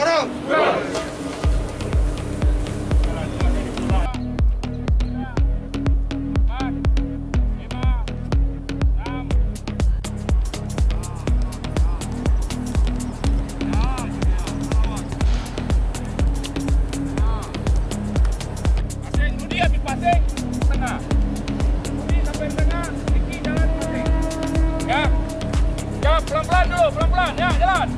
Padang. Pelan-pelan dulu, pelan-pelan, ya, jalan.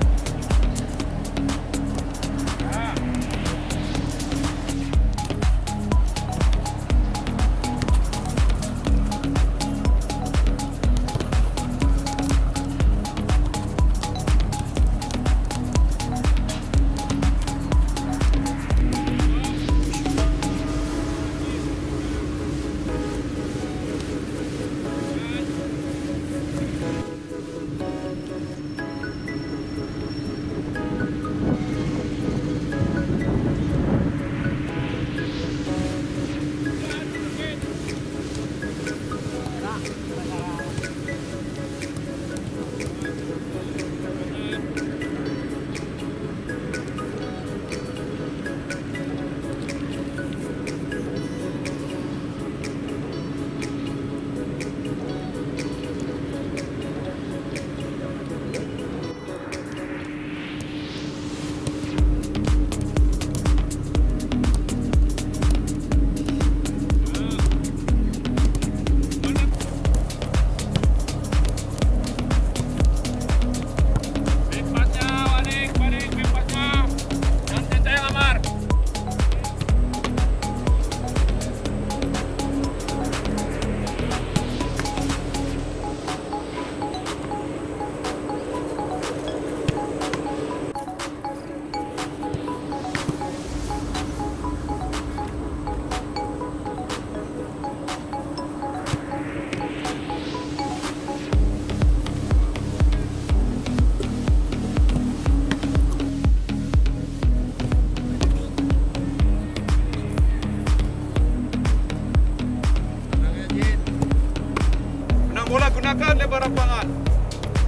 Bola gunakan lebar lapangan.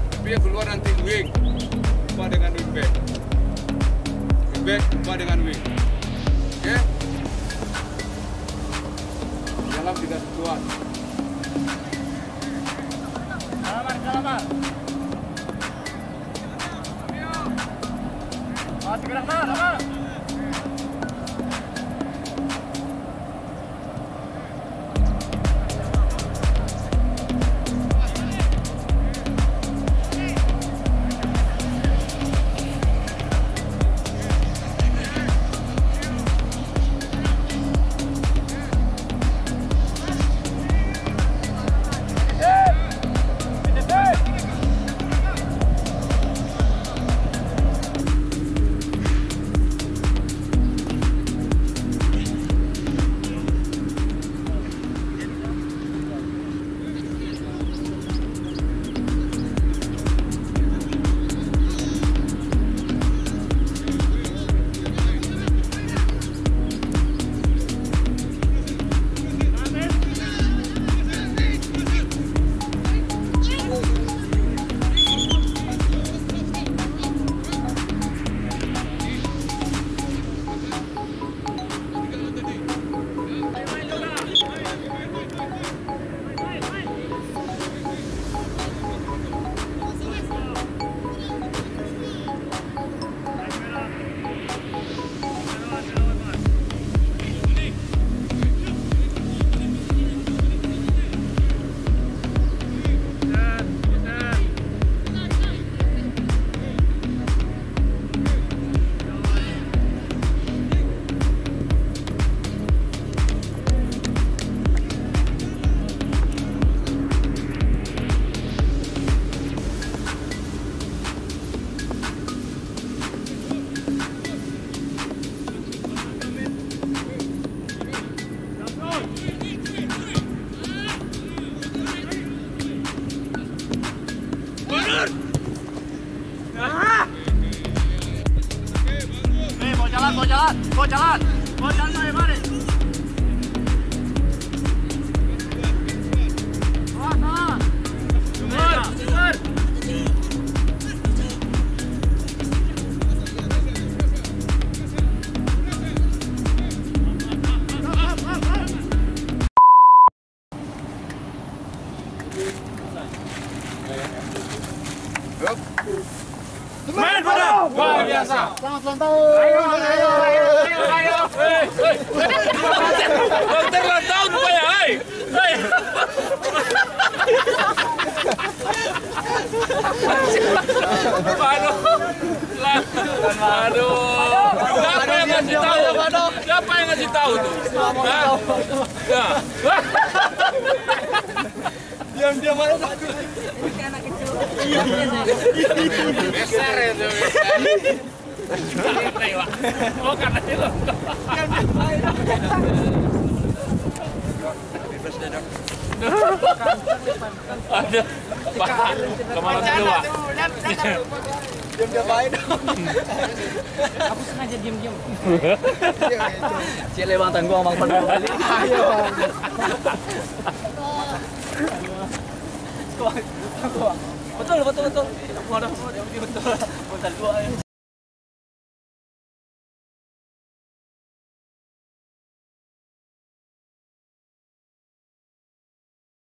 Tapi yang keluar nanti wing. Jumpa dengan wing back. Wing back jumpa dengan wing. Oke? Dalam tidak kuat. Salamar. Gerak, Mar. Mau jalan, mari. Yup. Semen Padang. Luar biasa. Selamat ulang tahun. Ayo. Dokter ulang tahun rupanya, hai. Aduh. Siapa yang ngasih tahu? Siapa yang ngasih tahu tuh? Ya. Diam-diam aja satu. Besar itu. Oh karena itu. Ada. Kemarin kedua. Diam-diam aja dong. Aku sengaja diam-diam. Cile bang tangguh bang Padang kali. Ayo bang. Betul. Betul. Betul. Bentar dua.